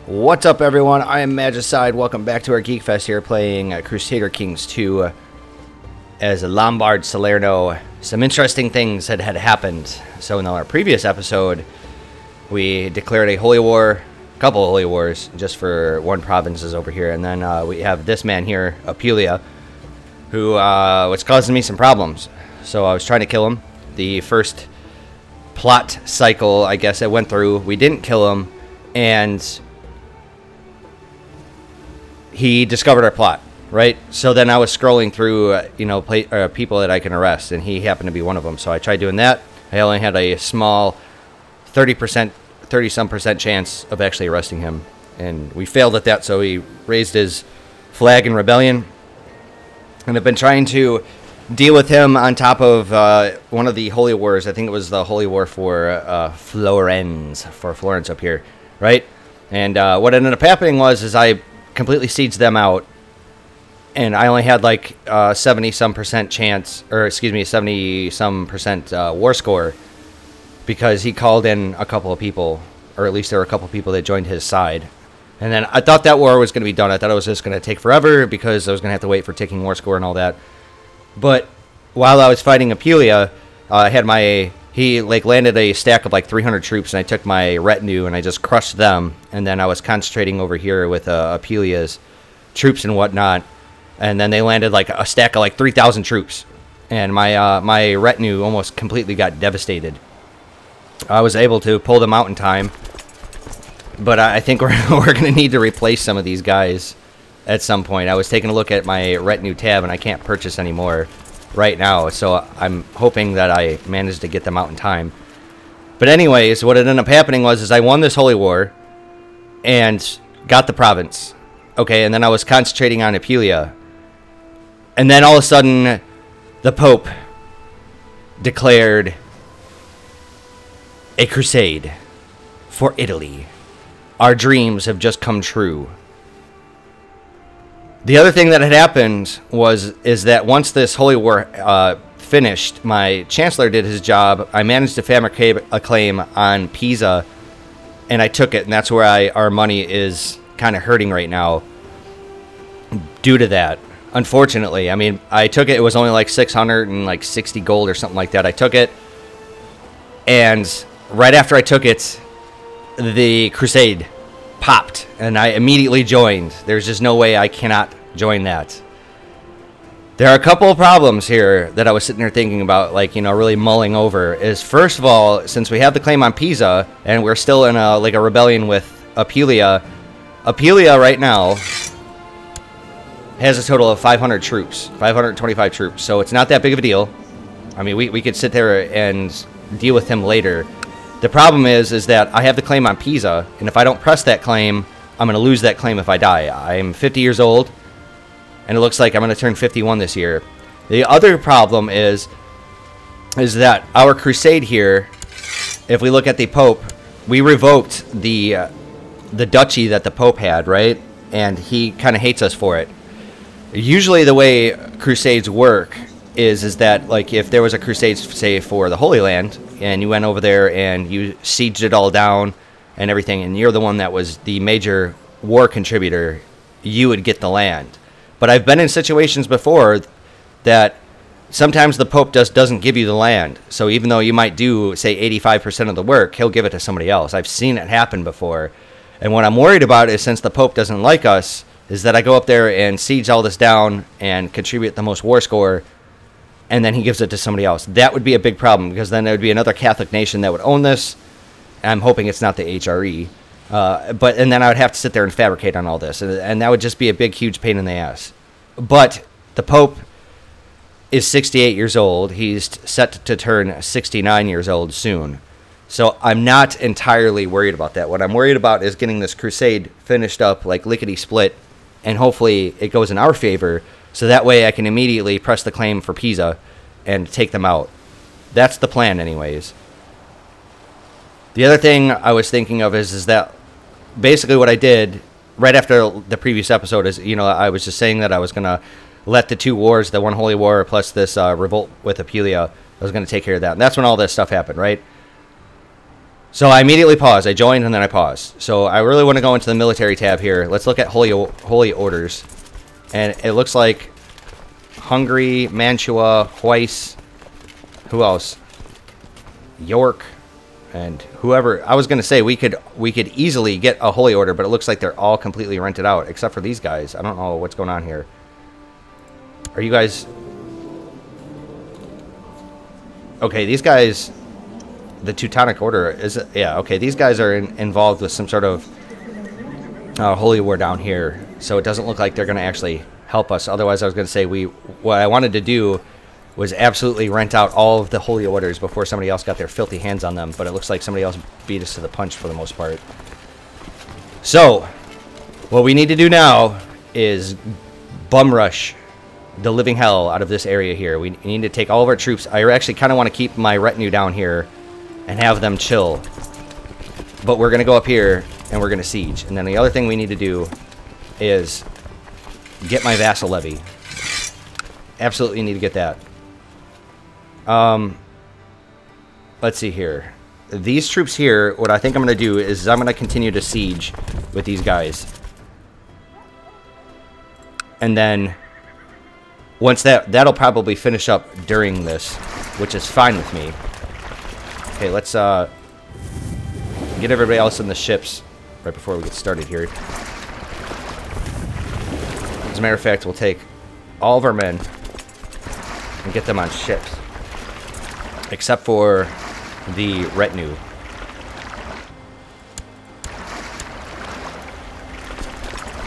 What's up, everyone? I am Magicide. Welcome back to our Geek Fest here, playing Crusader Kings II as a Lombard Salerno. Some interesting things had happened. So in our previous episode, we declared a holy war, a couple of holy wars, just for one provinces over here. And then we have this man here, Apulia, who was causing me some problems. So I was trying to kill him. The first plot cycle, I guess, it went through. We didn't kill him, and he discovered our plot, right? So then I was scrolling through, people that I can arrest, and he happened to be one of them. So I tried doing that. I only had a small 30-some% chance of actually arresting him, and we failed at that. So he raised his flag in rebellion, and I've been trying to deal with him on top of one of the holy wars. I think it was the holy war for Florence up here, right? And what ended up happening was I completely sieged them out, and I only had like 70-some% chance, or excuse me, 70-some% war score, because he called in a couple of people, or at least there were a couple of people that joined his side. And then I thought that war was going to be done. I thought it was just going to take forever because I was going to have to wait for ticking war score and all that. But while I was fighting Apulia, I had he landed a stack of like 300 troops, and I took my retinue and I just crushed them. And then I was concentrating over here with Apulia's troops and whatnot. And then they landed like a stack of like 3,000 troops, and my retinue almost completely got devastated. I was able to pull them out in time, but I think we're going to need to replace some of these guys at some point. I was taking a look at my retinue tab, and I can't purchase any more right now, so I'm hoping that I managed to get them out in time. But anyways, what ended up happening was I won this holy war and got the province. Okay, and then I was concentrating on Apulia, and then all of a sudden the Pope declared a crusade for Italy. Our dreams have just come true. The other thing that had happened is that once this holy war finished, my chancellor did his job. I managed to fabricate a claim on Pisa, and I took it, and that's where our money is kind of hurting right now due to that. Unfortunately, I mean, I took it. It was only like 660 gold or something like that. I took it, and right after I took it, the Crusade popped, and I immediately joined. There's just no way I cannot join that. There are a couple of problems here that I was sitting there thinking about, really mulling over. Is, first of all, since we have the claim on Pisa, and we're still in a rebellion with Apulia right now has a total of 500 troops, 525 troops, so it's not that big of a deal. I mean, we could sit there and deal with him later. The problem is that I have the claim on Pisa, and if I don't press that claim, I'm going to lose that claim if I die. I'm 50 years old, and it looks like I'm going to turn 51 this year. The other problem is that our crusade here, if we look at the Pope, we revoked the duchy that the Pope had, right? And he kind of hates us for it. Usually the way crusades work is that, like, if there was a crusade, say, for the Holy Land, and you went over there and you sieged it all down and everything, and you're the one that was the major war contributor, you would get the land. But I've been in situations before that sometimes the Pope doesn't give you the land. So even though you might do, say, 85% of the work, he'll give it to somebody else. I've seen it happen before. And what I'm worried about is, since the Pope doesn't like us, is that I go up there and siege all this down and contribute the most war score, and then he gives it to somebody else. That would be a big problem, because then there would be another Catholic nation that would own this. I'm hoping it's not the HRE. And then I would have to sit there and fabricate on all this, and that would just be a big, huge pain in the ass. But the Pope is 68 years old. He's set to turn 69 years old soon. So I'm not entirely worried about that. What I'm worried about is getting this crusade finished up like lickety-split, and hopefully it goes in our favor, so that way I can immediately press the claim for Pisa and take them out. That's the plan anyways. The other thing I was thinking of is that basically what I did right after the previous episode is, I was just saying that I was going to let the two wars, the one holy war plus this revolt with Apulia, I was going to take care of that. And that's when all this stuff happened, right? So I immediately paused. I joined and then I paused. So I really want to go into the military tab here. Let's look at holy orders. And it looks like Hungary, Mantua, Weiss, who else? York, and whoever. I was going to say we could easily get a holy order, but it looks like they're all completely rented out, except for these guys. I don't know what's going on here. Are you guys... Okay, these guys... The Teutonic Order is... Yeah, okay, these guys are involved with some sort of holy war down here, so it doesn't look like they're going to actually help us. Otherwise, I was going to say what I wanted to do was absolutely rent out all of the holy orders before somebody else got their filthy hands on them, but it looks like somebody else beat us to the punch for the most part. So, what we need to do now is bum rush the living hell out of this area here. We need to take all of our troops. I actually kind of want to keep my retinue down here and have them chill. But we're going to go up here and we're going to siege. And then the other thing we need to do is get my vassal levy. Absolutely need to get that. Let's see here. These troops here, what I think I'm going to do is I'm going to continue to siege with these guys. And then once that'll probably finish up during this, which is fine with me. Okay, let's get everybody else in the ships right before we get started here. As a matter of fact, we'll take all of our men and get them on ships, except for the retinue.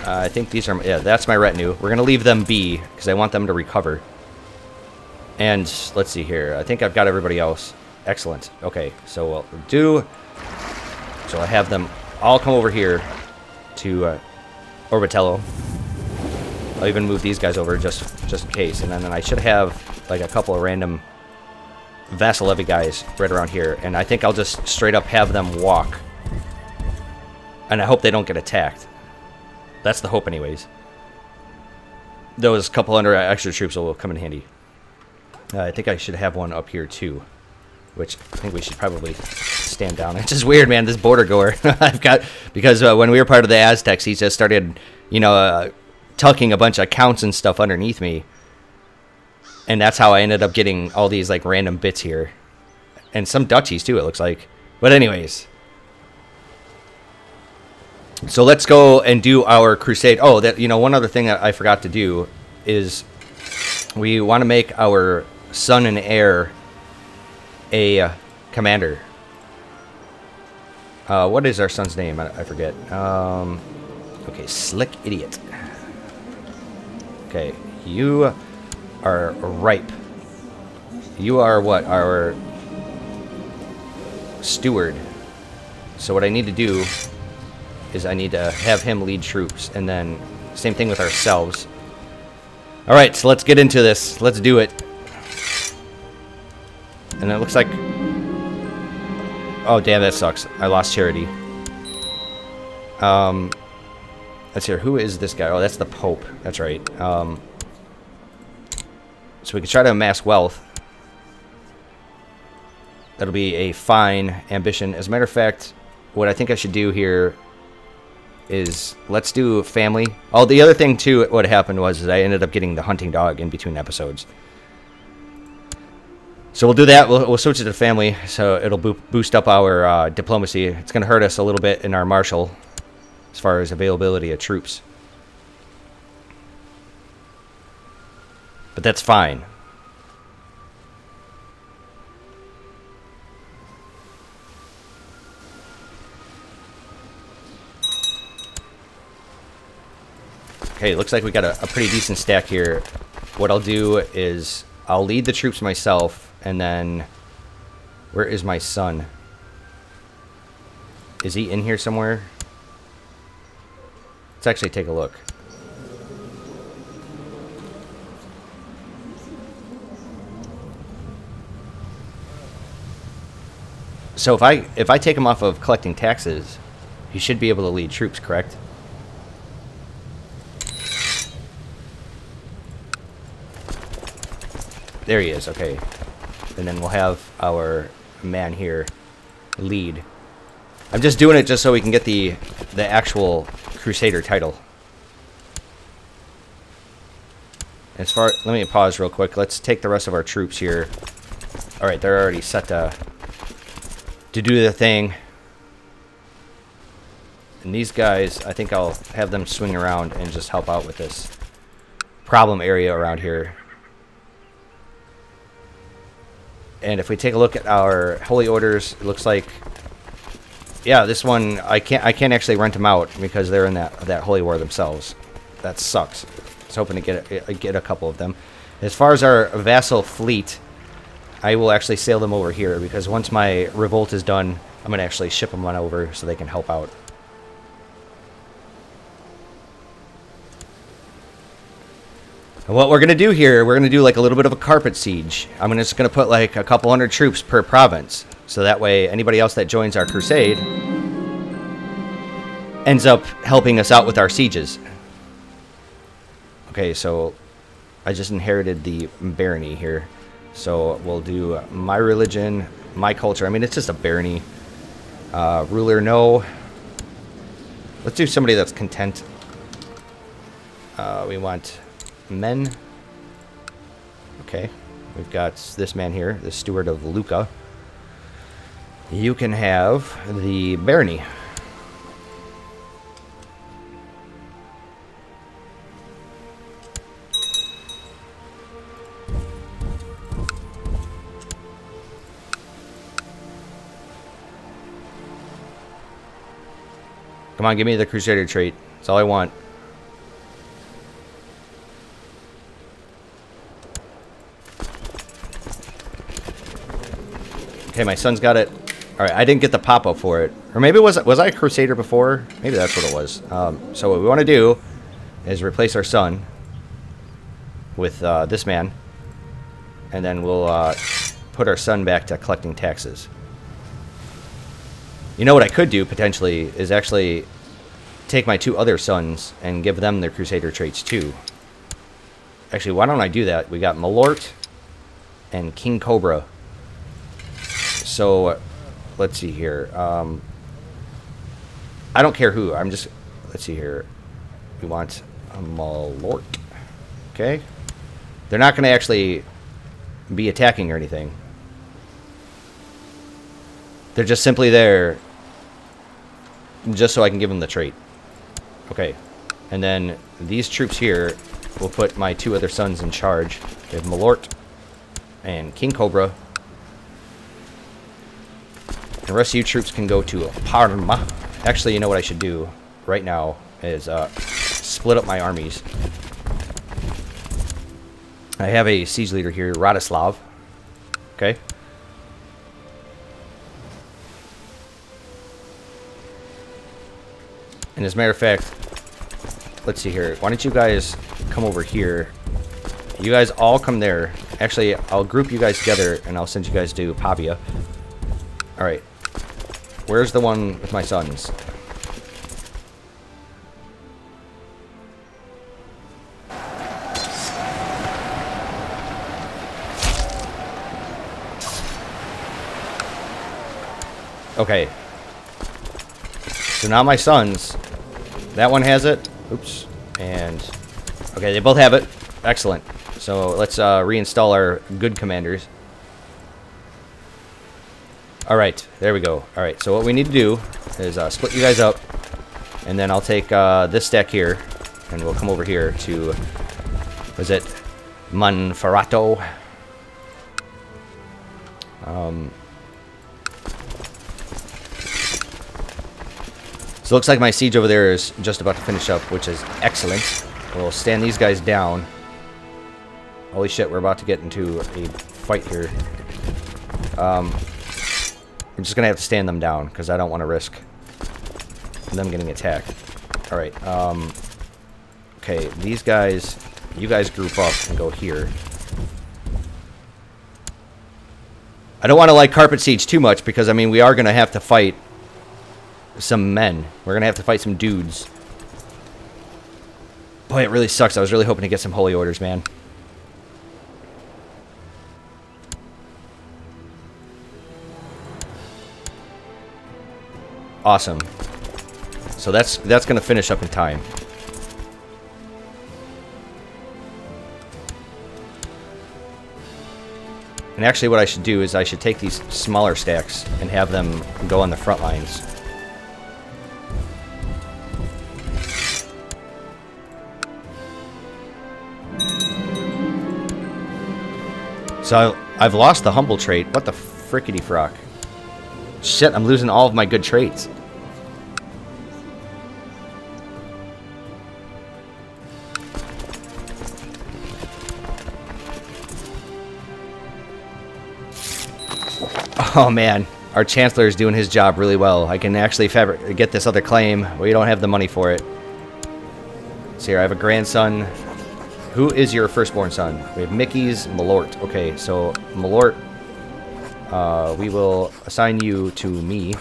I think these are... Yeah, that's my retinue. We're going to leave them be, because I want them to recover. And let's see here. I think I've got everybody else. Excellent. Okay, so what we'll do... So I have them all come over here to Orbitello. I'll even move these guys over just in case. And then I should have like a couple of random vassal levy guys right around here. And I think I'll just straight up have them walk. And I hope they don't get attacked. That's the hope anyways. Those couple hundred extra troops will come in handy. I think I should have one up here too. Which I think we should probably stand down. It's just weird, man, this border goer I've got. Because when we were part of the Aztecs, he just started, you know, tucking a bunch of counts and stuff underneath me. And that's how I ended up getting all these, like, random bits here. And some duchies, too, it looks like. But anyways. So let's go and do our crusade. Oh, that, you know, one other thing that I forgot to do is we want to make our son and heir a commander. What is our son's name? I forget. Okay, Slick Idiot. Okay, you are ripe. You are what? Our steward. So what I need to do is I need to have him lead troops, and then same thing with ourselves. All right, so let's get into this. Let's do it. And it looks like... Oh, damn, that sucks. I lost charity. Let's hear. Who is this guy? Oh, that's the Pope. That's right. So we can try to amass wealth. That'll be a fine ambition. As a matter of fact, what I think I should do here is let's do family. Oh, the other thing, too, what happened was I ended up getting the hunting dog in between episodes. So we'll do that. We'll switch it to family, so it'll boost up our diplomacy. It's going to hurt us a little bit in our martial as far as availability of troops. But that's fine. Okay, looks like we got a pretty decent stack here. What I'll do is I'll lead the troops myself. And then, where is my son? Is he in here somewhere? Let's actually take a look. So if I take him off of collecting taxes, he should be able to lead troops, correct? There he is, okay. And then we'll have our man here lead. I'm just doing it just so we can get the actual Crusader title. As far, let me pause real quick. Let's take the rest of our troops here. All right, they're already set to do the thing. And these guys, I think I'll have them swing around and just help out with this problem area around here. And if we take a look at our holy orders, it looks like, yeah, this one I can't actually rent them out because they're in that holy war themselves. That sucks. I was hoping to get a couple of them. As far as our vassal fleet, I will actually sail them over here because once my revolt is done, I'm gonna actually ship them on over so they can help out. And what we're going to do here, we're going to do like a little bit of a carpet siege. I'm just going to put like a couple hundred troops per province. So that way anybody else that joins our crusade ends up helping us out with our sieges. Okay, so I just inherited the barony here. So we'll do my religion, my culture. I mean, it's just a barony. Ruler, no. Let's do somebody that's content. We want men. Okay, we've got this man here, the steward of Lucca. You can have the barony. Come on, give me the Crusader trait. That's all I want. Okay, my son's got it. All right, I didn't get the pop-up for it. Or maybe was I a Crusader before? Maybe that's what it was. So what we want to do is replace our son with this man. And then we'll put our son back to collecting taxes. You know what I could do, potentially, is actually take my two other sons and give them their Crusader traits, too. Actually, why don't I do that? We got Malort and King Cobra. So, let's see here. I don't care who. I'm just... Let's see here. We want a Malort. Okay. They're not going to actually be attacking or anything. They're just simply there just so I can give them the trait. Okay. And then these troops here will put my two other sons in charge. We have Malort and King Cobra. The rest of you troops can go to Parma. Actually, you know what I should do right now is split up my armies. I have a siege leader here, Radislav. Okay. And as a matter of fact, let's see here. Why don't you guys come over here? You guys all come there. Actually, I'll group you guys together and I'll send you guys to Pavia. Alright. Where's the one with my sons? Okay. So now my sons, that one has it. Oops. And, okay, they both have it. Excellent. So let's reinstall our good commanders. Alright, there we go. Alright, so what we need to do is split you guys up. And then I'll take this stack here. And we'll come over here to, was it Monferrato? So it looks like my siege over there is just about to finish up, which is excellent. We'll stand these guys down. Holy shit, we're about to get into a fight here. I'm just going to have to stand them down, because I don't want to risk them getting attacked. Alright, okay, these guys, you guys group up and go here. I don't want to, like, carpet siege too much, because, I mean, we are going to have to fight some men. We're going to have to fight some dudes. Boy, it really sucks. I was really hoping to get some holy orders, man. Awesome. So that's going to finish up in time. And actually what I should do is I should take these smaller stacks and have them go on the front lines. So I've lost the humble trait. What the frickety frock? Shit, I'm losing all of my good traits. Oh man, our Chancellor is doing his job really well. I can actually get this other claim. We don't have the money for it. So here, I have a grandson. Who is your firstborn son? We have Mickey's Malort. Okay, so Malort, we will assign you to me.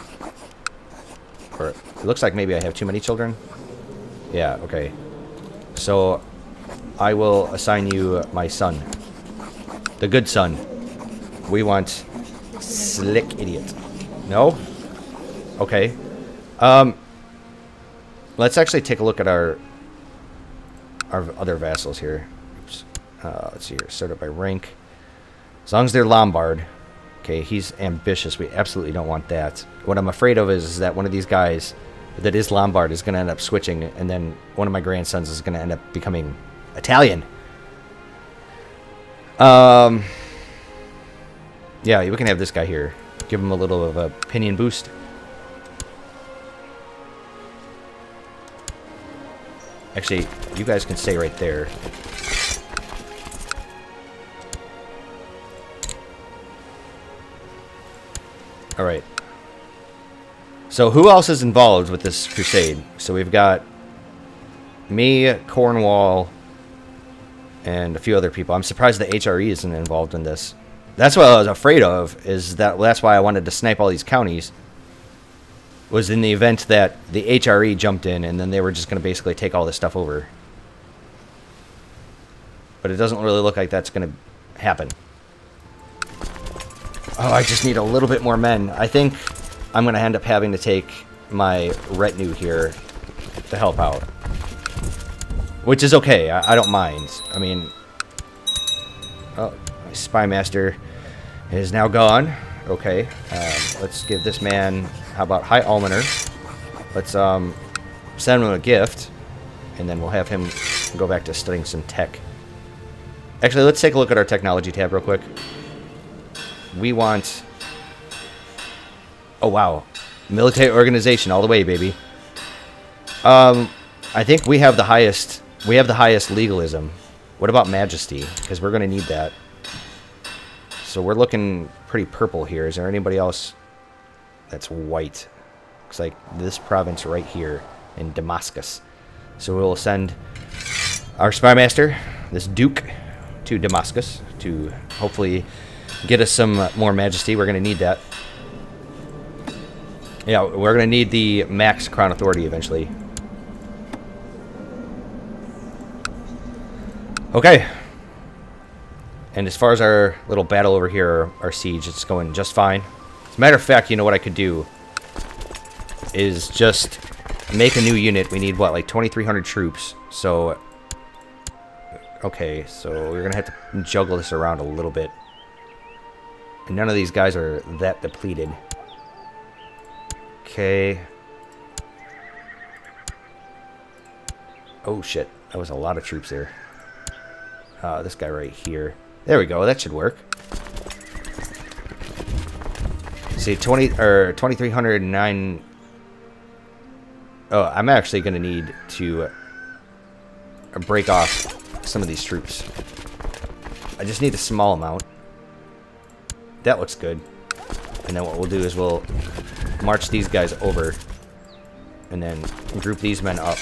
Or it looks like maybe I have too many children. Yeah, okay. So I will assign you my son. The good son. We want Slick Idiot. No? Okay. Let's actually take a look at our other vassals here. Oops. Let's see here. Sort of by rank. As long as they're Lombard. Okay, he's ambitious. We absolutely don't want that. What I'm afraid of is that one of these guys that is Lombard is going to end up switching, and then one of my grandsons is going to end up becoming Italian. Yeah, we can have this guy here. Give him a little of a opinion boost. Actually, you guys can stay right there. Alright. So who else is involved with this crusade? So we've got me, Cornwall, and a few other people. I'm surprised the HRE isn't involved in this. That's what I was afraid of, is that that's why I wanted to snipe all these counties. Was in the event that the HRE jumped in and then they were just going to basically take all this stuff over. But it doesn't really look like that's going to happen. Oh, I just need a little bit more men. I think I'm going to end up having to take my retinue here to help out. Which is okay. I don't mind. I mean... Oh, my spy master is now gone. Okay. Let's give this man... How about High Almoner? Let's send him a gift. And then we'll have him go back to studying some tech. Actually, let's take a look at our technology tab real quick. We want... Oh, wow. Military organization all the way, baby. I think we have the highest... We have the highest legalism. What about majesty? Because we're going to need that. So we're looking pretty purple here. Is there anybody else that's white? Looks like this province right here in Damascus. So we'll send our spy master, this Duke, to Damascus to hopefully get us some more majesty. We're going to need that. Yeah, we're going to need the max crown authority eventually. Okay. And as far as our little battle over here, our siege, it's going just fine. As a matter of fact, you know what I could do is just make a new unit. We need, what, like 2,300 troops. So, okay, so we're going to have to juggle this around a little bit. And none of these guys are that depleted. Okay. Oh, shit. That was a lot of troops there. This guy right here. There we go. That should work. See, 2,309. Oh, I'm actually going to need to break off some of these troops. I just need a small amount. That looks good. And then what we'll do is we'll march these guys over and then group these men up.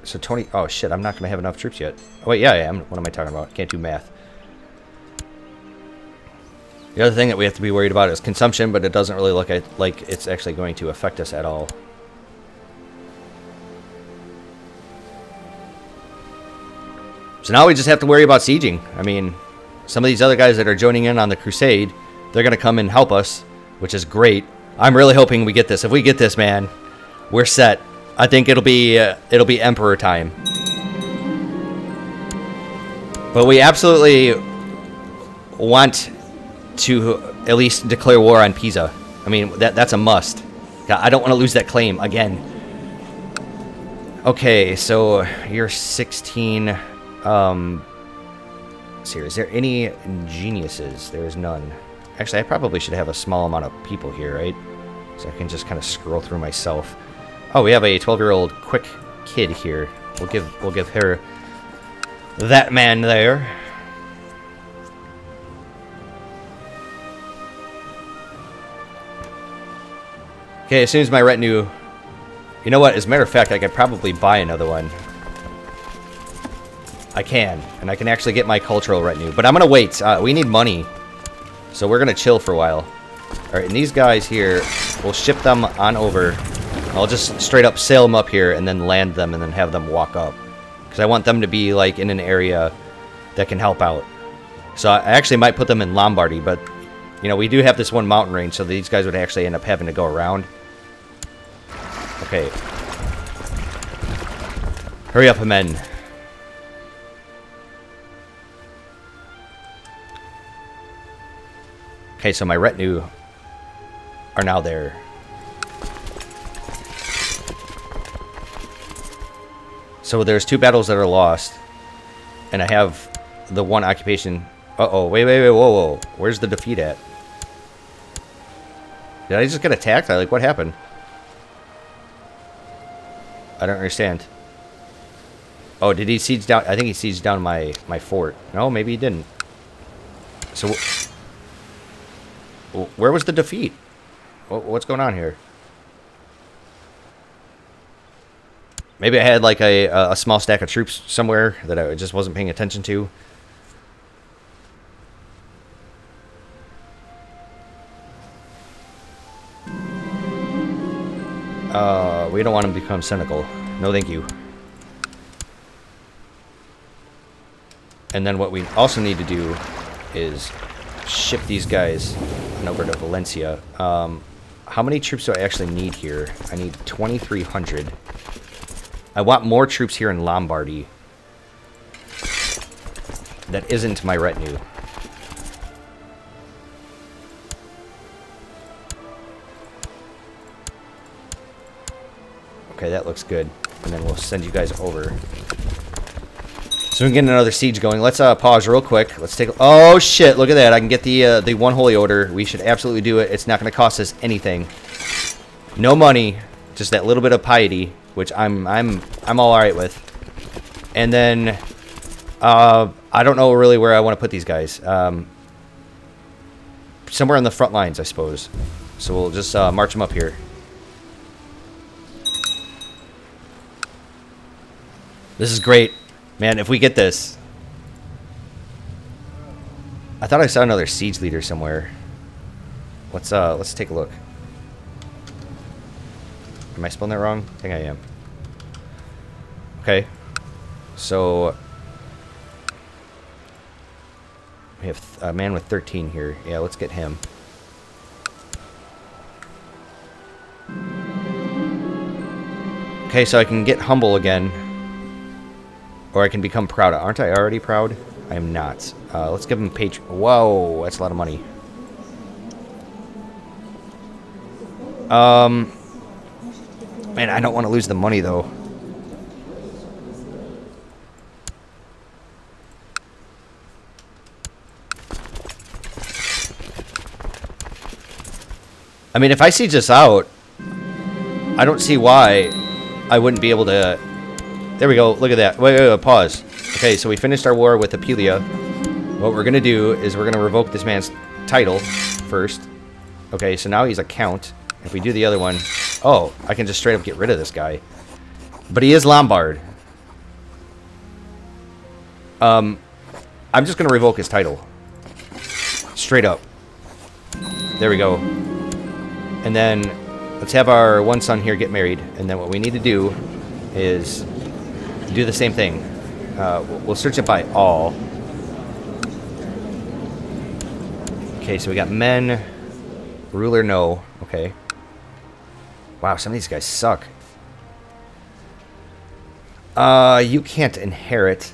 So 20... Oh, shit. I'm not going to have enough troops yet. Oh, wait. Yeah, I am. What am I talking about? Can't do math. The other thing that we have to be worried about is consumption, but it doesn't really look like it's actually going to affect us at all. So now we just have to worry about sieging. I mean, some of these other guys that are joining in on the crusade, they're going to come and help us. which is great. I'm really hoping we get this. If we get this, man, we're set. I think it'll be Emperor time. But we absolutely want to at least declare war on Pisa. I mean, that's a must. I don't want to lose that claim again. Okay, so you're 16. See, is there any geniuses? There is none. Actually, I probably should have a small amount of people here, right? So I can just kind of scroll through myself. Oh, we have a 12-year-old quick kid here. We'll give her that man there. Okay, as soon as my retinue... You know what? As a matter of fact, I could probably buy another one. I can. And I can actually get my cultural retinue. But I'm going to wait. We need money. So we're going to chill for a while. Alright, and these guys here, we'll ship them on over. I'll just straight up sail them up here and then land them and then have them walk up. Because I want them to be, like, in an area that can help out. So I actually might put them in Lombardy, but, you know, we do have this one mountain range, so these guys would actually end up having to go around. Okay. Hurry up, men. Okay, so my retinue are now there. So there's 2 battles that are lost. And I have the 1 occupation. Uh-oh, wait, whoa. Where's the defeat at? Did I just get attacked? Like, what happened? I don't understand. Oh, did he siege down? I think he sieged down my fort. No, maybe he didn't. So, where was the defeat? What's going on here? Maybe I had like a small stack of troops somewhere that I just wasn't paying attention to. We don't want him to become cynical. No, thank you. And then what we also need to do is ship these guys over to Valencia. How many troops do I actually need here? I need 2,300. I want more troops here in Lombardy. That isn't my retinue. Okay, that looks good. And then we'll send you guys over. So we can get another siege going. Let's pause real quick. Let's take... Oh, shit. Look at that. I can get the one holy order. We should absolutely do it. It's not going to cost us anything. No money. Just that little bit of piety, which I'm all right with. And then... I don't know really where I want to put these guys. Somewhere on the front lines, I suppose. So we'll just march them up here. This is great. Man, if we get this... I thought I saw another siege leader somewhere. Let's take a look. Am I spelling that wrong? I think I am. Okay. So... we have a man with 13 here. Yeah, let's get him. Okay, so I can get humble again. Or I can become proud. Aren't I already proud? I am not. Let's give him Whoa, that's a lot of money. Man, I don't want to lose the money, though. I mean, if I siege this out, I don't see why I wouldn't be able to... There we go. Look at that. Wait, pause. Okay, so we finished our war with Apulia. What we're going to do is we're going to revoke this man's title first. Okay, so now he's a count. If we do the other one... Oh, I can just straight up get rid of this guy. But he is Lombard. I'm just going to revoke his title. Straight up. There we go. And then let's have our one son here get married. And then what we need to do is do the same thing. We'll search it by all. Okay, so we got men. Ruler, no. Okay. Wow, some of these guys suck. You can't inherit.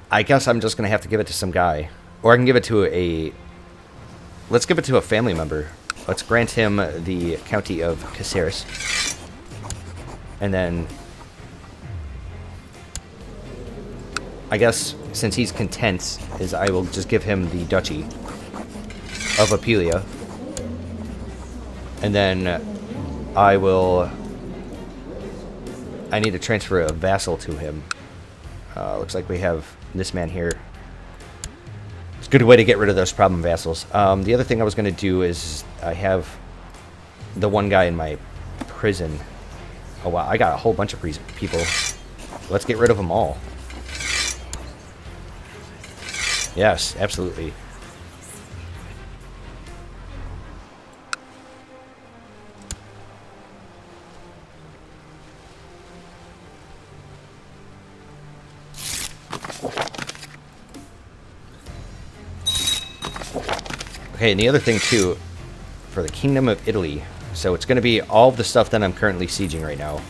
I guess I'm just going to have to give it to some guy. Or I can give it to a... Let's give it to a family member. Let's grant him the county of Caceres. And then... I guess, since he's content, is I will just give him the duchy of Apulia. And then I will... I need to transfer a vassal to him. Looks like we have this man here. It's a good way to get rid of those problem vassals. The other thing I was going to do is I have the one guy in my prison. Oh wow, I got a whole bunch of people. Let's get rid of them all. Yes, absolutely. Okay, and the other thing too, for the Kingdom of Italy, so it's going to be all of the stuff that I'm currently sieging right now.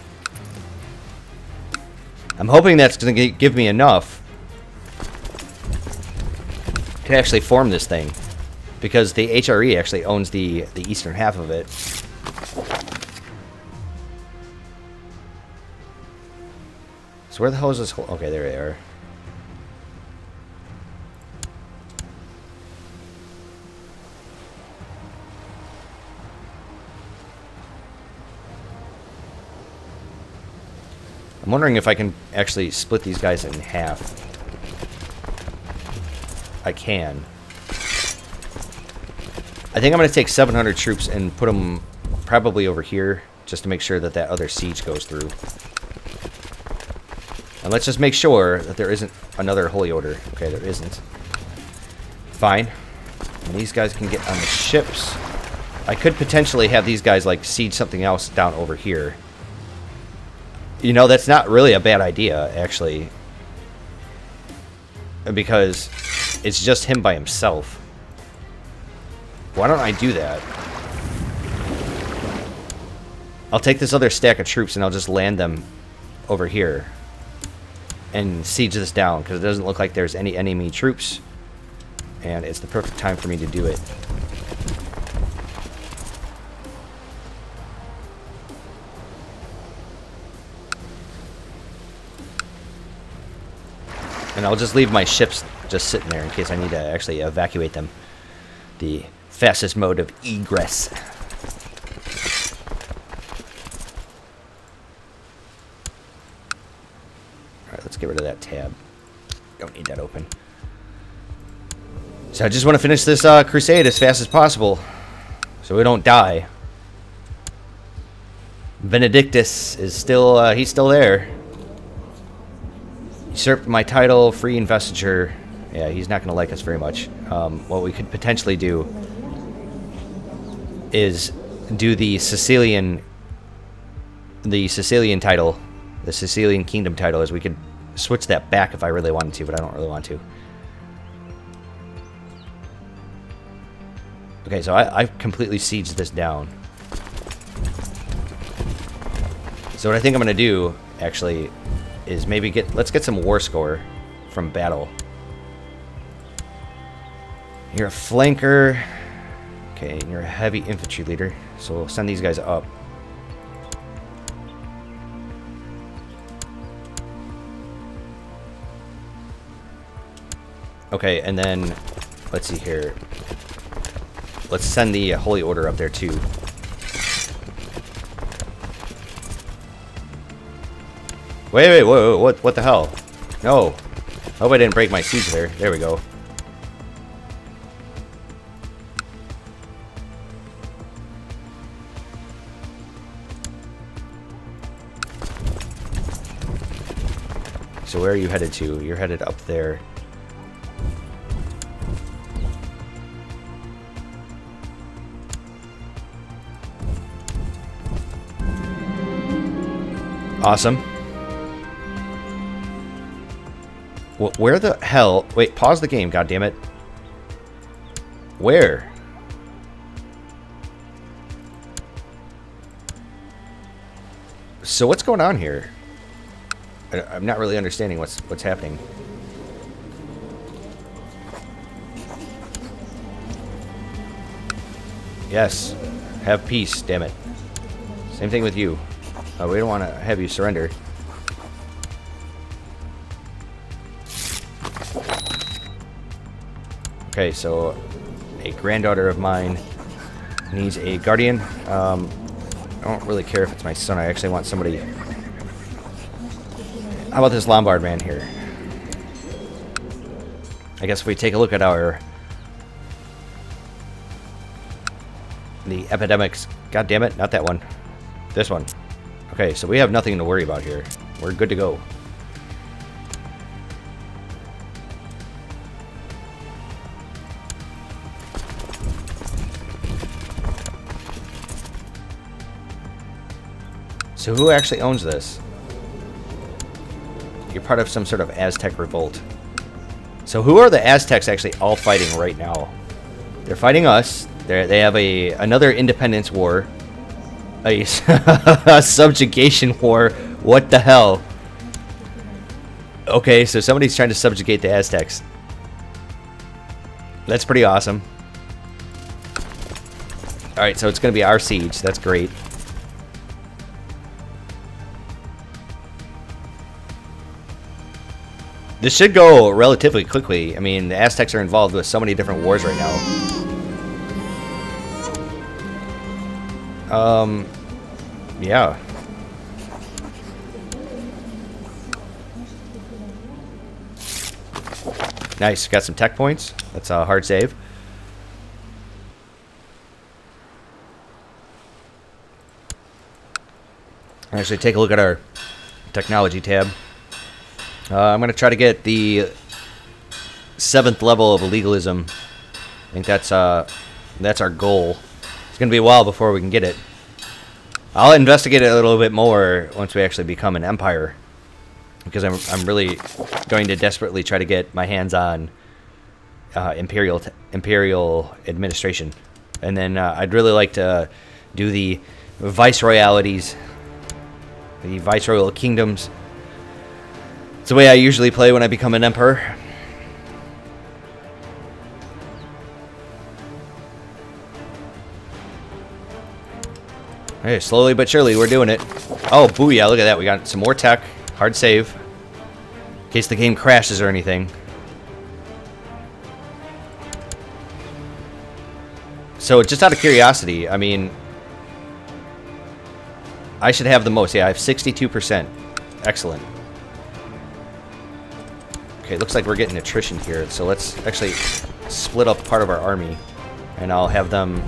I'm hoping that's going to give me enough to actually form this thing, because the HRE actually owns the eastern half of it. So where the hell is this whole... Okay, there they are. I'm wondering if I can actually split these guys in half. I can. I think I'm going to take 700 troops and put them probably over here, just to make sure that that other siege goes through. And let's just make sure that there isn't another Holy Order. Okay, there isn't. Fine. And these guys can get on the ships. I could potentially have these guys, like, siege something else down over here. You know, that's not really a bad idea, actually. Because it's just him by himself. Why don't I do that? I'll take this other stack of troops and I'll just land them over here. And siege this down, because it doesn't look like there's any enemy troops. And it's the perfect time for me to do it. And I'll just leave my ships just sitting there in case I need to actually evacuate them. The fastest mode of egress. Alright, let's get rid of that tab. Don't need that open. So I just want to finish this crusade as fast as possible, so we don't die. Benedictus is still, he's still there. Usurped my title, free investiture. Yeah, he's not going to like us very much. What we could potentially do is do the Sicilian title, the Sicilian Kingdom title, as we could switch that back if I really wanted to, but I don't really want to. Okay, so I've completely sieged this down. So what I think I'm going to do, actually, is maybe let's get some war score from battle. You're a flanker. Okay, and you're a heavy infantry leader. So we'll send these guys up. Okay, and then let's see here. Let's send the Holy Order up there too. Wait, whoa, what the hell? No. Hope I didn't break my siege there. There we go. So where are you headed to? You're headed up there. Awesome. Where the hell... Wait, pause the game, goddammit. Where? So what's going on here? I'm not really understanding what's happening. Yes. Have peace, damn it. Same thing with you. We don't want to have you surrender. Okay, so a granddaughter of mine needs a guardian. I don't really care if it's my son. I actually want somebody... How about this Lombard man here? I guess if we take a look at our... The epidemics... God damn it, not that one. This one. Okay, so we have nothing to worry about here. We're good to go. So who actually owns this? You're part of some sort of Aztec revolt. So who are the Aztecs actually all fighting right now? They're fighting us. They have another independence war. A subjugation war. What the hell? Okay, so somebody's trying to subjugate the Aztecs. That's pretty awesome. Alright, so it's going to be our siege. That's great. This should go relatively quickly. I mean, the Aztecs are involved with so many different wars right now. Yeah. Nice, got some tech points. That's a hard save. Actually, take a look at our technology tab. I'm going to try to get the 7th level of legalism. I think that's our goal. It's going to be a while before we can get it. I'll investigate it a little bit more once we actually become an empire, because I'm really going to desperately try to get my hands on imperial administration, and then I'd really like to do the viceroyalities, the viceroyal kingdoms. It's the way I usually play when I become an emperor. Hey, slowly but surely we're doing it. Oh, booyah, look at that. We got some more tech. Hard save. In case the game crashes or anything. So, just out of curiosity, I mean... I should have the most. Yeah, I have 62%. Excellent. Okay, looks like we're getting attrition here, so let's actually split up part of our army, and I'll have them...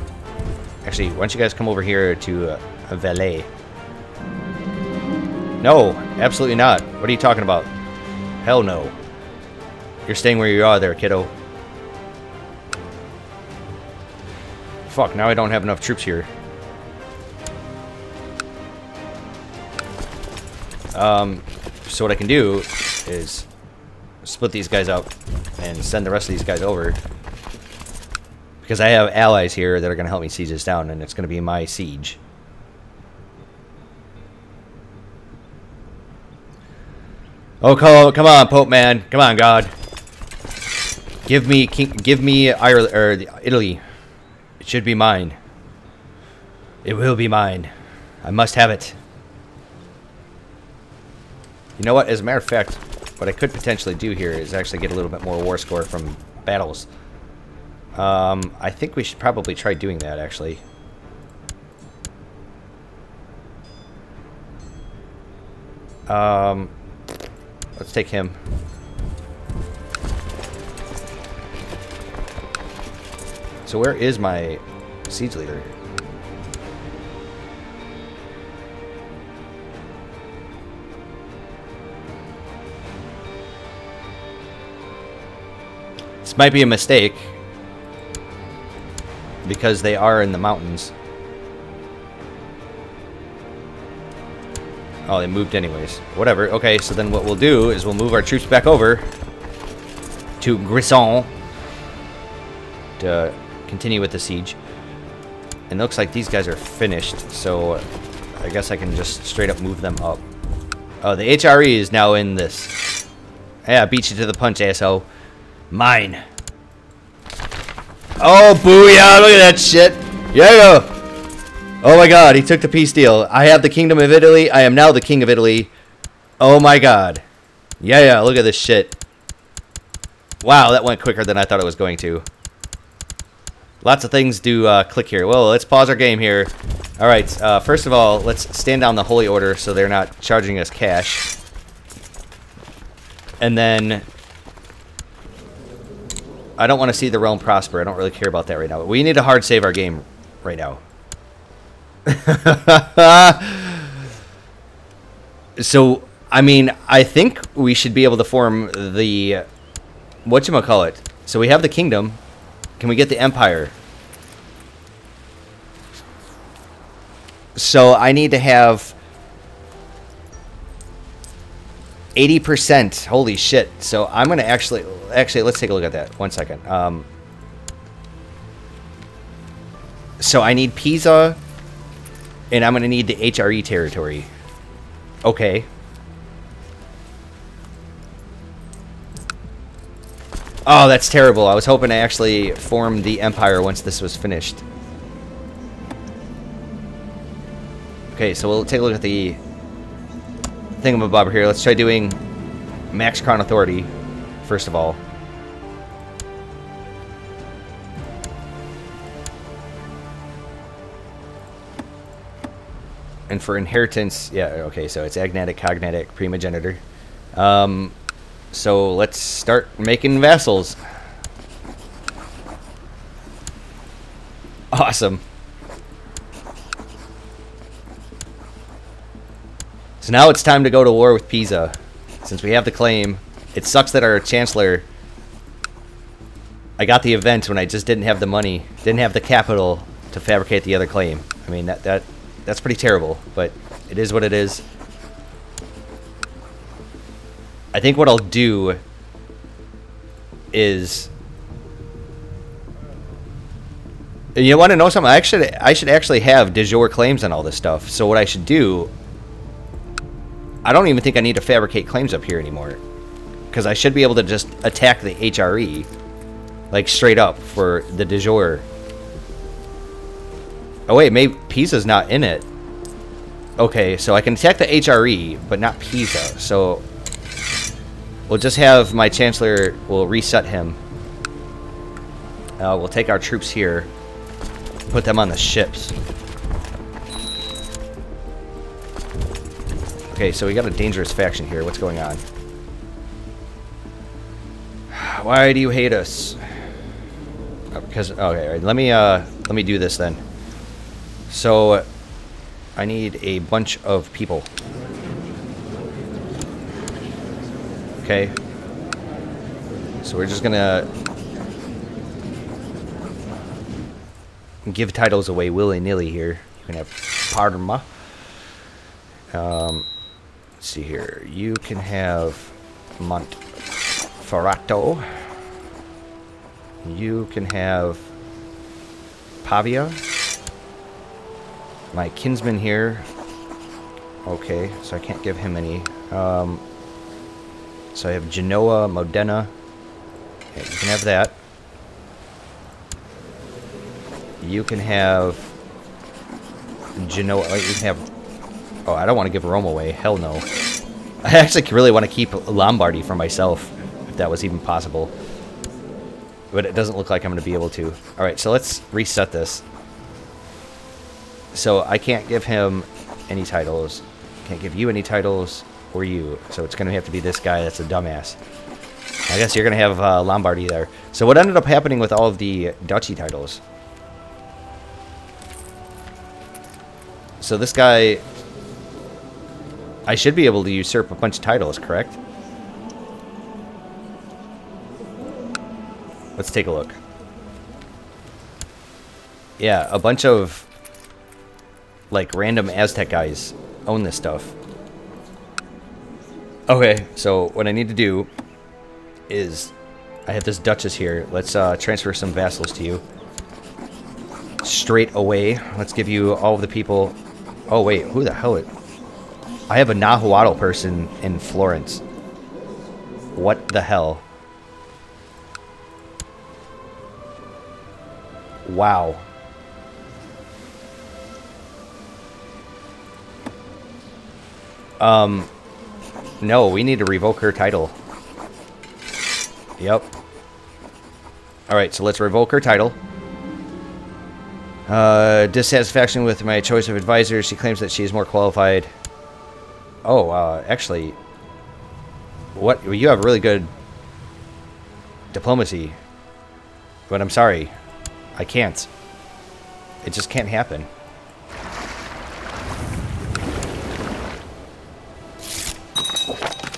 Actually, why don't you guys come over here to Valais? No, absolutely not. What are you talking about? Hell no. You're staying where you are there, kiddo. Fuck, now I don't have enough troops here. So what I can do is split these guys up and send the rest of these guys over, because I have allies here that are going to help me siege this down, and it's going to be my siege. Oh, come on, Pope man, come on, God, give me Ireland or Italy. It should be mine. It will be mine. I must have it. You know what? As a matter of fact, what I could potentially do here is actually get a little bit more war score from battles. I think we should probably try doing that, actually. Let's take him. So where is my siege leader? This might be a mistake, because they are in the mountains. Oh, they moved anyways. Whatever. Okay, so then what we'll do is we'll move our troops back over to Grisson to continue with the siege. And it looks like these guys are finished, so I guess I can just straight up move them up. Oh, the HRE is now in this. Yeah, beat you to the punch, ASO. Mine. Oh, booyah! Look at that shit. Yeah. Oh my god, he took the peace deal. I have the Kingdom of Italy. I am now the King of Italy. Oh my god. Yeah, look at this shit. Wow, that went quicker than I thought it was going to. Lots of things do click here. Well, let's pause our game here. Alright, first of all, let's stand down the Holy Order so they're not charging us cash. And then... I don't want to see the realm prosper. I don't really care about that right now. We need to hard save our game right now. So, I mean, I think we should be able to form the... whatchamacallit. So we have the kingdom. Can we get the empire? So I need to have 80%. Holy shit. So I'm going to actually, let's take a look at that. 1 second. So I need Pisa, and I'm going to need the HRE territory. Okay. Oh, that's terrible. I was hoping to actually form the empire once this was finished. Okay, so we'll take a look at the thingamabob here. Let's try doing max crown authority, first of all. And for inheritance, yeah, okay, so it's agnatic, cognatic, primogenitor. So let's start making vassals. Awesome. So now it's time to go to war with Pisa. Since we have the claim, it sucks that our chancellor... I got the event when I just didn't have the money, didn't have the capital to fabricate the other claim. I mean, that's pretty terrible, but it is what it is. I think what I'll do is... You want to know something? I should actually have de jure claims on all this stuff. So what I should do... I don't even think I need to fabricate claims up here anymore. Because I should be able to just attack the HRE. Like, straight up for the de jure. Oh wait, maybe Pisa's not in it. Okay, so I can attack the HRE, but not Pisa. So... We'll just have my Chancellor, we'll reset him. We'll take our troops here, put them on the ships. Okay, so we got a dangerous faction here. What's going on? Why do you hate us? Because, okay, all right, let me do this then. So, I need a bunch of people. Okay, so we're just gonna give titles away willy-nilly here. You can have Parma. Let's see here. You can have Montferrato. You can have Pavia. My kinsman here. Okay, so I can't give him any. So I have Genoa, Modena. Okay, you can have that. You can have Genoa. You can have... Oh, I don't want to give Rome away. Hell no. I actually really want to keep Lombardy for myself, if that was even possible. But it doesn't look like I'm going to be able to. Alright, so let's reset this. So I can't give him any titles. Can't give you any titles. Or you. So it's going to have to be this guy that's a dumbass. I guess you're going to have Lombardy there. So what ended up happening with all of the duchy titles? So this guy... I should be able to usurp a bunch of titles, correct? Let's take a look. Yeah, a bunch of... like, random Aztec guys own this stuff. Okay, so what I need to do is, I have this duchess here. Let's transfer some vassals to you. straight away. Let's give you all of the people. Oh wait, who the hell? I have a Nahuatl person in Florence. What the hell? Wow. No, we need to revoke her title. Yep. Alright, so let's revoke her title. Dissatisfaction with my choice of advisor. She claims that she is more qualified. Oh, actually... What? You have really good diplomacy. But I'm sorry. I can't. It just can't happen.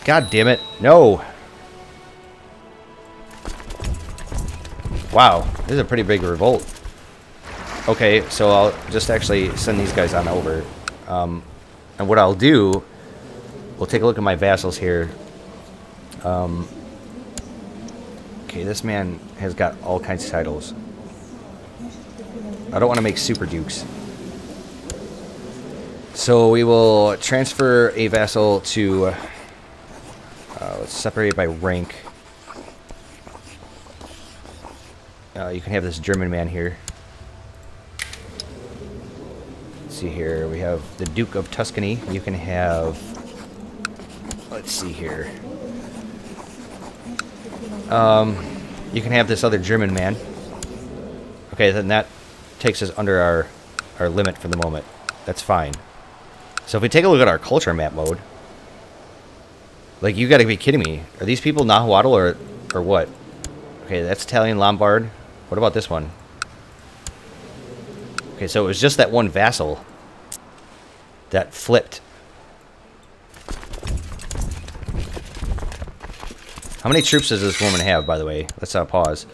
God damn it. No. Wow. This is a pretty big revolt. Okay, so I'll just actually send these guys on over. And what I'll do... We'll take a look at my vassals here. Okay, this man has got all kinds of titles. I don't want to make super dukes. So we will transfer a vassal to... let's separate it by rank. You can have this German man here. Let's see here. We have the Duke of Tuscany. You can have... Let's see here. You can have this other German man. Okay, then that takes us under our limit for the moment. That's fine. So if we take a look at our culture map mode, like, you gotta be kidding me. Are these people Nahuatl or what? Okay, that's Italian Lombard. What about this one? Okay, so it was just that one vassal that flipped. How many troops does this woman have, by the way? Let's pause.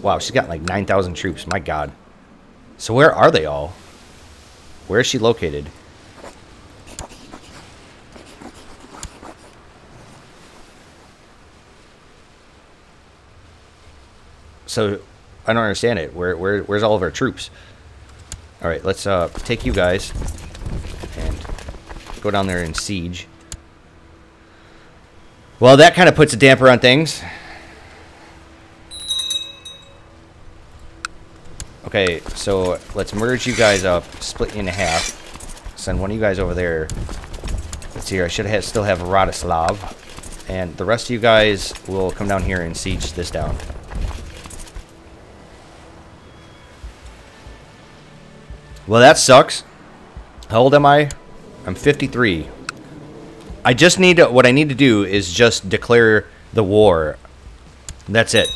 Wow, she's got like 9,000 troops. My God. So where are they all? Where is she located? So I don't understand it. Where's all of our troops? All right, let's take you guys and go down there and siege. Well, that kind of puts a damper on things. Okay, so let's merge you guys up, split you in half, send one of you guys over there. Let's see here, I should still have Radislav, and the rest of you guys will come down here and siege this down. Well, that sucks. How old am I? I'm 53. I just need to, what I need to do is just declare the war. That's it.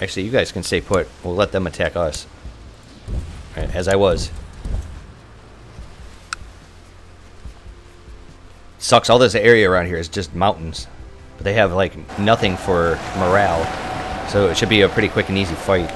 Actually, you guys can stay put. We'll let them attack us. Right, as I was. Sucks, all this area around here is just mountains. But they have, like, nothing for morale. So it should be a pretty quick and easy fight.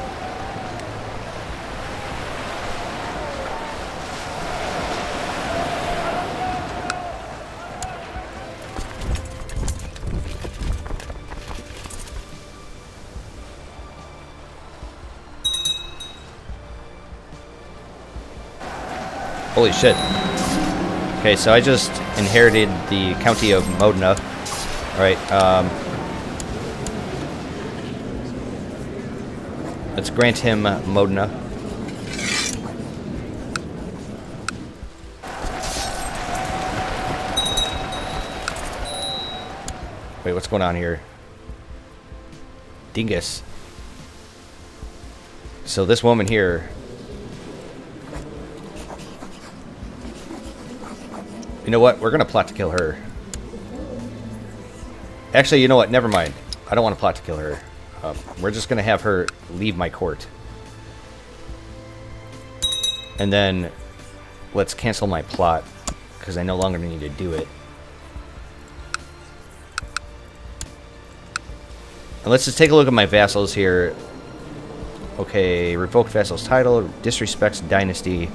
Holy shit. Okay, so I just inherited the county of Modena. Alright, let's grant him Modena. Wait, what's going on here? Dingus. So this woman here... You know what? We're going to plot to kill her. Actually, you know what? Never mind. I don't want to plot to kill her. We're just going to have her leave my court. And then let's cancel my plot, because I no longer need to do it. And let's just take a look at my vassals here. Okay, revoke vassal's title, disrespects dynasty,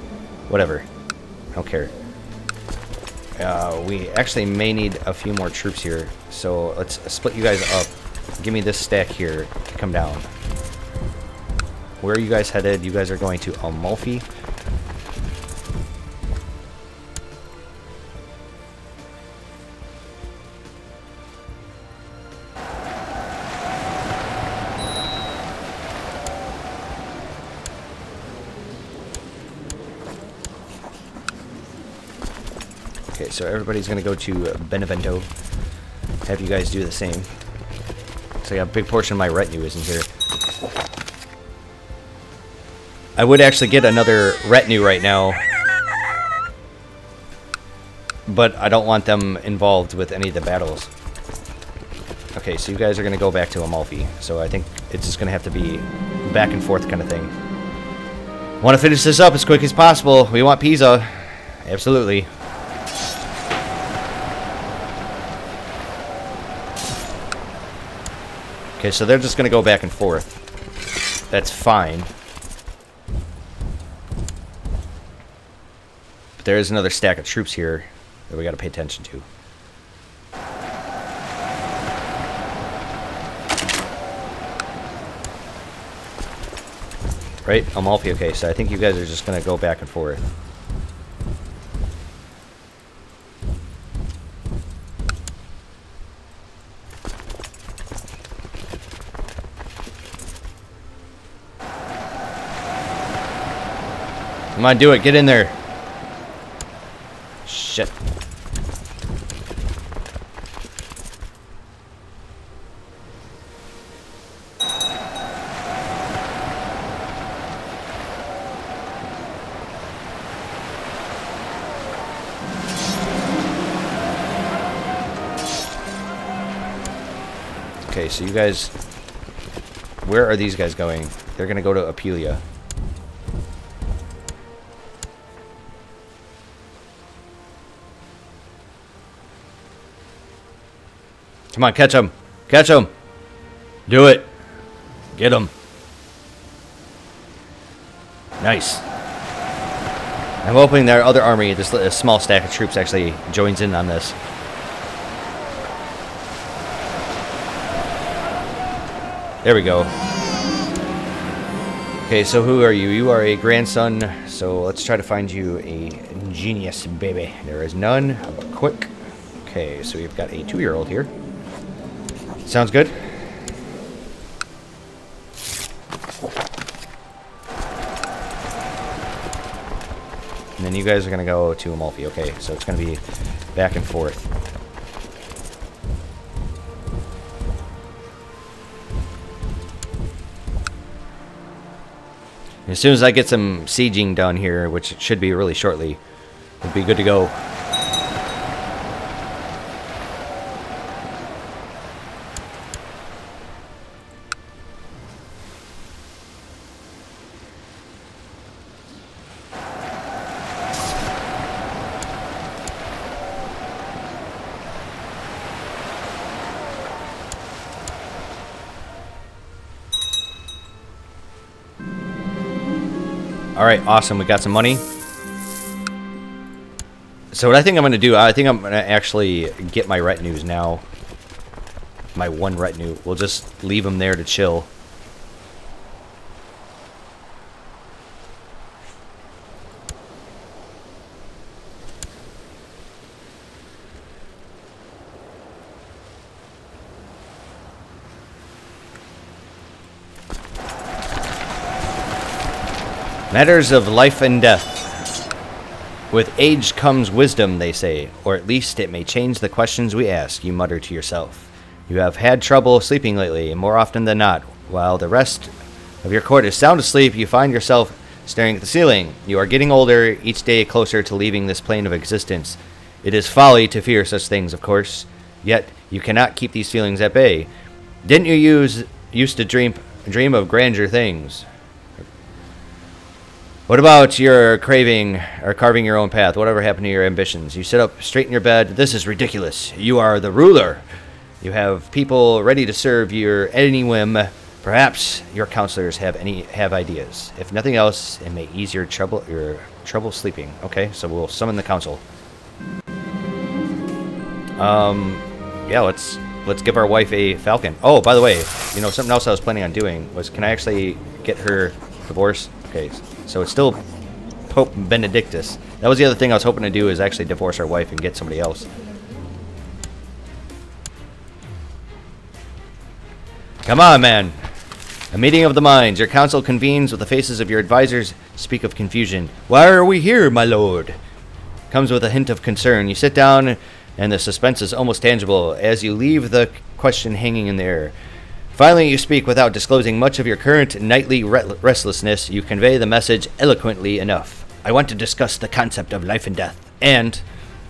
whatever. I don't care. We actually may need a few more troops here, so let's split you guys up. give me this stack here to come down. Where are you guys headed? You guys are going to Amalfi. Okay, so everybody's going to go to Benevento. Have you guys do the same. So yeah, a big portion of my retinue isn't here. I would actually get another retinue right now, but I don't want them involved with any of the battles. Okay, so you guys are going to go back to Amalfi. So I think it's just going to have to be back and forth kind of thing. Want to finish this up as quick as possible. We want Pisa. Absolutely. Okay, so they're just going to go back and forth. That's fine. But there is another stack of troops here that we got to pay attention to. Right? Amalfi. Okay, so I think you guys are just going to go back and forth. Come on, do it. Get in there. Shit. Okay, so you guys... Where are these guys going? They're going to go to Apulia. Come on, catch him. Catch him. Do it. Get him. Nice. I'm hoping their other army, this small stack of troops, actually joins in on this. There we go. Okay, so who are you? You are a grandson, so let's try to find you a genius, baby. There is none. How about quick? Okay, so we've got a 2-year-old here. Sounds good. And then you guys are going to go to Amalfi. Okay, so it's going to be back and forth. As soon as I get some sieging done here, which it should be really shortly, we'll be good to go. Alright, awesome. We got some money. So what I think I'm going to do, I think I'm going to actually get my retinues now. My one retinue. We'll just leave them there to chill. Matters of life and death. With age comes wisdom, they say, or at least it may change the questions we ask, you mutter to yourself. You have had trouble sleeping lately, more often than not. While the rest of your court is sound asleep, you find yourself staring at the ceiling. You are getting older, each day closer to leaving this plane of existence. It is folly to fear such things, of course, yet you cannot keep these feelings at bay. Didn't you used to dream of grander things? What about your craving or carving your own path? Whatever happened to your ambitions? You sit up straight in your bed. This is ridiculous. You are the ruler. You have people ready to serve your any whim. Perhaps your counselors have ideas. If nothing else, it may ease your trouble sleeping. Okay, so we'll summon the council. Yeah, let's let's give our wife a falcon. Oh, by the way, you know, something else I was planning on doing was, can I actually get her divorced? Okay, so it's still Pope Benedictus. That was the other thing I was hoping to do, is actually divorce our wife and get somebody else. Come on, man. A meeting of the minds. Your council convenes with the faces of your advisors. Speak of confusion. Why are we here, my lord? Comes with a hint of concern. You sit down, and the suspense is almost tangible as you leave the question hanging in the air. Finally, you speak without disclosing much of your current nightly restlessness. You convey the message eloquently enough. I want to discuss the concept of life and death, and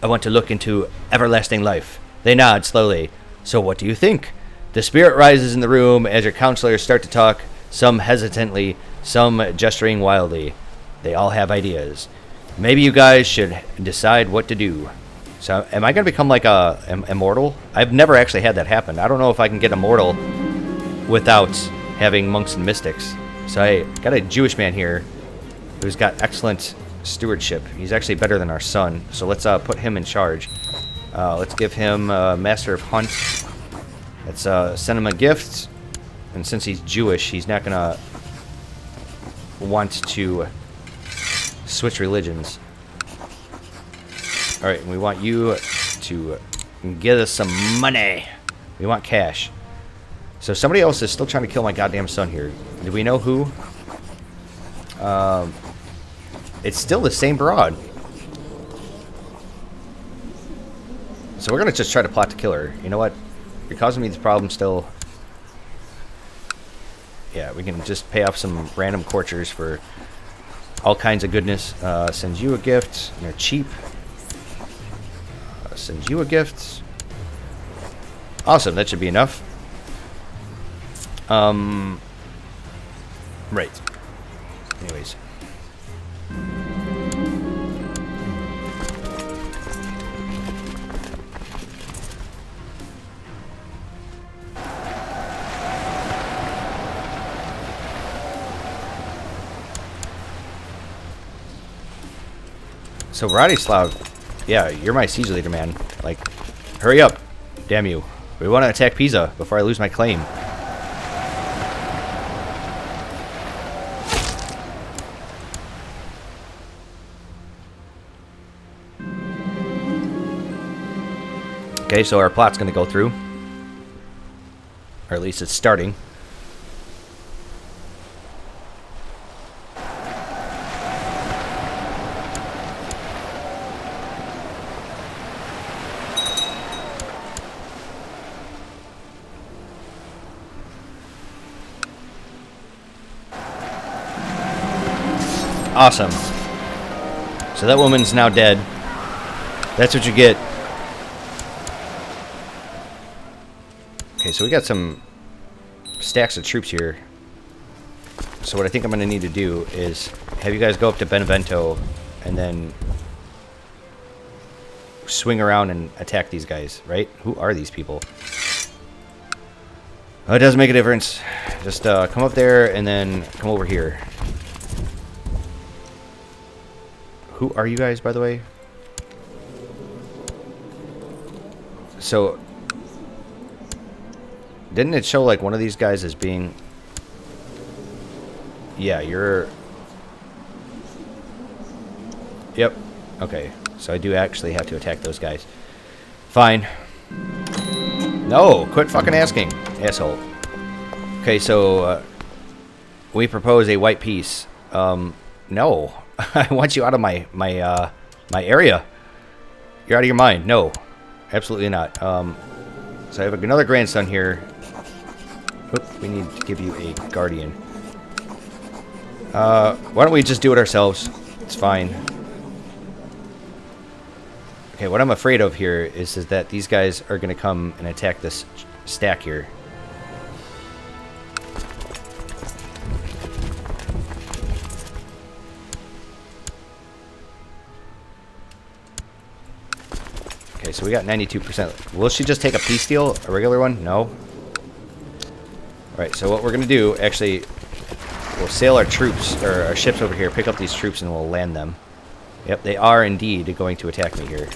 I want to look into everlasting life. They nod slowly. So what do you think? The spirit rises in the room as your counselors start to talk, some hesitantly, some gesturing wildly. They all have ideas. Maybe you guys should decide what to do. So, am I going to become like a immortal? I've never actually had that happen. I don't know if I can get immortal without having monks and mystics. So I got a Jewish man here who's got excellent stewardship. He's actually better than our son. So let's put him in charge. Let's give him Master of Hunt. Let's send him a gift. And since he's Jewish, he's not going to want to switch religions. Alright, we want you to get us some money. We want cash. So somebody else is still trying to kill my goddamn son here. Do we know who? It's still the same broad. So we're going to just try to plot to kill her. You know what? You're causing me this problem still. Yeah, we can just pay off some random courtiers for all kinds of goodness. Send you a gift. You're cheap. Send you a gift. Awesome, that should be enough. Right. Anyways. So Vratislav, yeah, you're my siege leader, man. Like, hurry up. Damn you. We want to attack Pisa before I lose my claim. Okay, so our plot's going to go through. Or at least it's starting. Awesome. So that woman's now dead. That's what you get. Okay, so we got some stacks of troops here. So what I think I'm going to need to do is have you guys go up to Benevento and then swing around and attack these guys, right? Who are these people? Oh, it doesn't make a difference. Just come up there and then come over here. Who are you guys, by the way? So, didn't it show like one of these guys as being... Yeah, you're... Yep. Okay. So I do actually have to attack those guys. Fine. No! Quit fucking asking, asshole. Okay, so... we propose a white peace. No. I want you out of my area. You're out of your mind. No. Absolutely not. So I have another grandson here. Oop, we need to give you a guardian. Why don't we just do it ourselves? It's fine. Okay, what I'm afraid of here is that these guys are going to come and attack this stack here. Okay, so we got 92%. Will she just take a peace deal? A regular one? No. Alright, so what we're going to do, actually, we'll sail our troops, or our ships over here, pick up these troops, and we'll land them. Yep, they are indeed going to attack me here.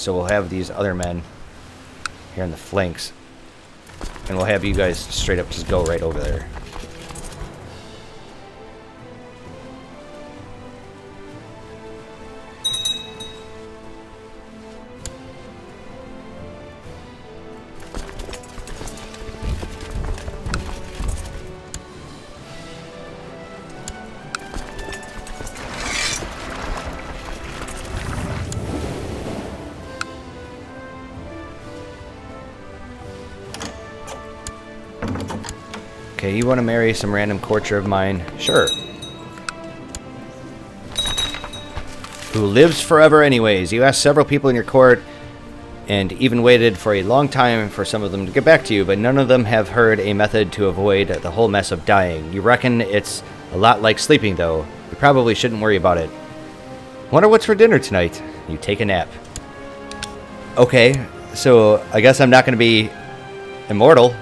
So we'll have these other men here in the flanks. And we'll have you guys straight up just go right over there. Okay, you want to marry some random courtier of mine? Sure. Who lives forever anyways. You asked several people in your court and even waited for a long time for some of them to get back to you, but none of them have heard a method to avoid the whole mess of dying. You reckon it's a lot like sleeping, though. You probably shouldn't worry about it. Wonder what's for dinner tonight? You take a nap. Okay, so I guess I'm not going to be immortal.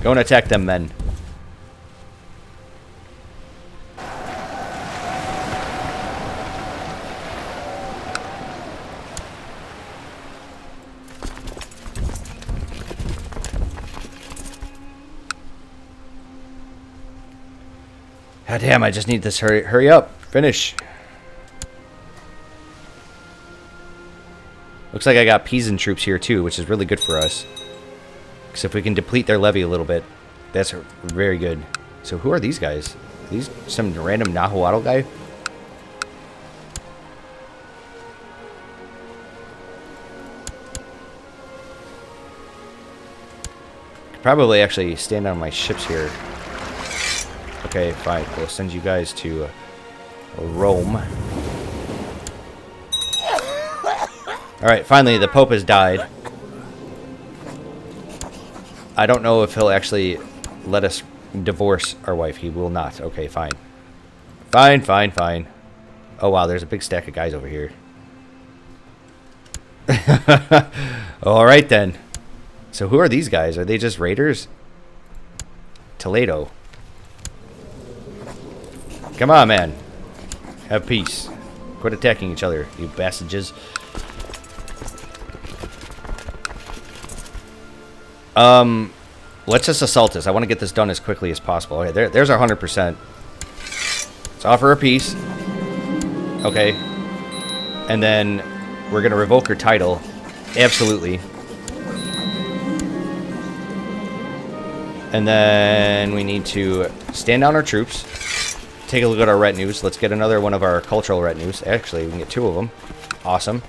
Go and attack them, men. God damn, I just need this. Hurry up. Finish. Looks like I got Pisan troops here too, which is really good for us. Because if we can deplete their levy a little bit, that's very good. So who are these guys? Are these some random Nahuatl guy? Could probably actually stand on my ships here. Okay, fine. We'll send you guys to Rome. Alright, finally the Pope has died. I don't know if he'll actually let us divorce our wife. He will not. Okay, fine. Fine, fine, fine. Oh, wow, there's a big stack of guys over here. Alright, then. So who are these guys? Are they just raiders? Toledo. Come on, man. Have peace. Quit attacking each other, you bastards. Let's just assault this. I want to get this done as quickly as possible. Okay, there's our 100%. Let's offer a peace. Okay. And then we're going to revoke her title. Absolutely. And then we need to stand down our troops. Take a look at our retinues. Let's get another one of our cultural retinues. Actually, we can get 2 of them. Awesome.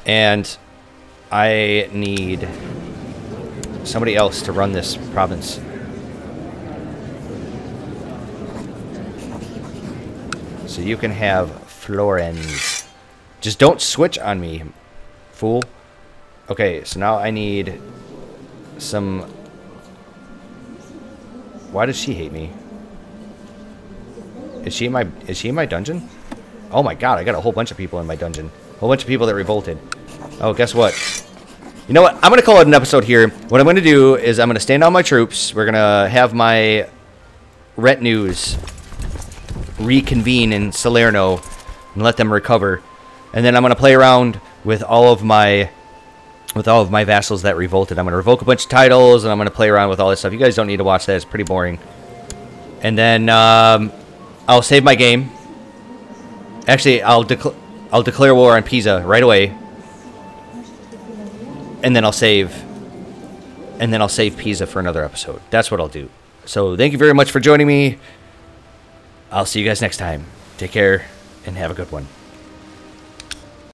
And I need somebody else to run this province. So you can have Florens. Just don't switch on me, fool. Okay, so now I need some... Why does she hate me? Is she in my dungeon? Oh my god, I got a whole bunch of people in my dungeon. A whole bunch of people that revolted. Oh, guess what? You know what? I'm going to call it an episode here. What I'm going to do is I'm going to stand down my troops. We're going to have my retinues reconvene in Salerno and let them recover. And then I'm going to play around with all of my vassals that revolted. I'm going to revoke a bunch of titles, and I'm going to play around with all this stuff. You guys don't need to watch that. It's pretty boring. And then I'll save my game. Actually, I'll declare war on Pisa right away. And then I'll save Pisa for another episode. That's what I'll do. So thank you very much for joining me. I'll see you guys next time. Take care and have a good one.